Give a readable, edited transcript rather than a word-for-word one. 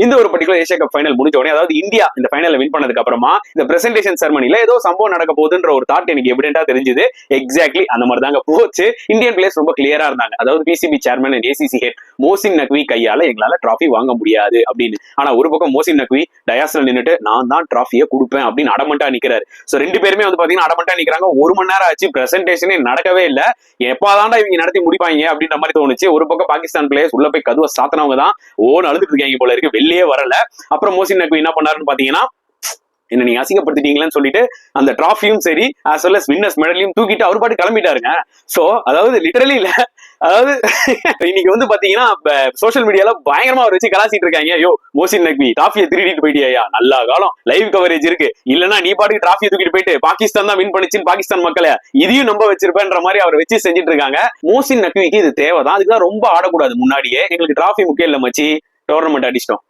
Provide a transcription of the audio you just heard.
இந்த ஒரு particular Asia cup final முடிஞ்ச உடனே, அதாவது இந்தியா இந்த ஃபைனல்ல வின் பண்ணதுக்கு அப்புறமா இந்த பிரசன்டேஷன் செரமனில ஏதோ சம்பவம் நடக்க போகுதுன்ற ஒரு தாட் எனக்கு எவிடென்ட்டா தெரிஞ்சது. எக்ஸாக்ட்லி அந்த மாதிரி தாங்க போச்சு. இந்தியன் பிளேயர்ஸ் ரொம்ப கிளியரா இருந்தாங்க. அதாவது PCB chairman and ACC head Mohsin Naqvi கையால எங்களால டிராஃபி வாங்க முடியாது அப்படின்னு. ஆனா ஒரு பக்கம் மோசின் நக்வி டயாஸ்ல நின்னுட்டு நான் தான் டிராஃபியை கொடுப்பேன் அப்படின்னு அடமண்டா நிக்கிறாரு. சோ ரெண்டு பேருமே வந்து பாத்தீங்கன்னா அடமண்டா நிக்கிறாங்க. 1 மணி நேரம் ஆச்சு, பிரசன்டேஷனே நடக்கவே இல்லை. எப்பாதான்டா இவங்க நடத்தி முடிப்பாங்க அப்படின்ற மாதிரி தோணுச்சு. ஒரு பக்கம் பாகிஸ்தான் பிளேயர்ஸ் உள்ள போய் கதுவை சாத்தினவங்க தான் ஓன்னு அழுதுட்டு இருக்காங்க போல இருக்கு, வெளியே வரல. அப்புறம் மோசின் நக்வி என்ன பண்ணாருன்னு பாத்தீங்கன்னா, என்ன நீங்க அசிங்கப்படுத்திட்டீங்கன்னு சொல்லிட்டு அந்த டிராஃபியும் சரி as well as வின்னர்ஸ் மெடலையும் தூக்கிட்டு அவர் பாட்டு கிளம்பிட்டாருங்க. சோ அதாவது லிட்டரலி இல்ல, அதாவது இன்னைக்கு வந்து பாத்தீங்கன்னா சோசியல் மீடியால பயங்கரமா அவர் வச்சு கலாசிட்டு இருக்காங்க. ஐயோ மோசின் நக்வி டிராஃபியை திருடிட்டு போயிட்டியா, நல்லா காலம் லைவ் கவரேஜ் இருக்கு, இல்லன்னா நீ பாட்டுக்கு டிராஃபியை தூக்கிட்டு போயிட்டு பாகிஸ்தான் தான் வின் பண்ணிச்சுன்னு பாகிஸ்தான் மக்களை இதையும் நம்ப வச்சிருப்பேன்ற மாதிரி அவர் வச்சு செஞ்சுட்டு இருக்காங்க. மோசின் நக்விக்கு இது தேவைதான், அதுக்குதான் ரொம்ப ஆடக்கூடாது. முன்னாடியே எங்களுக்கு டிராஃபி முக்கியம் இல்ல மச்சி, டோர்னமெண்ட் அடிச்சிட்டோம்.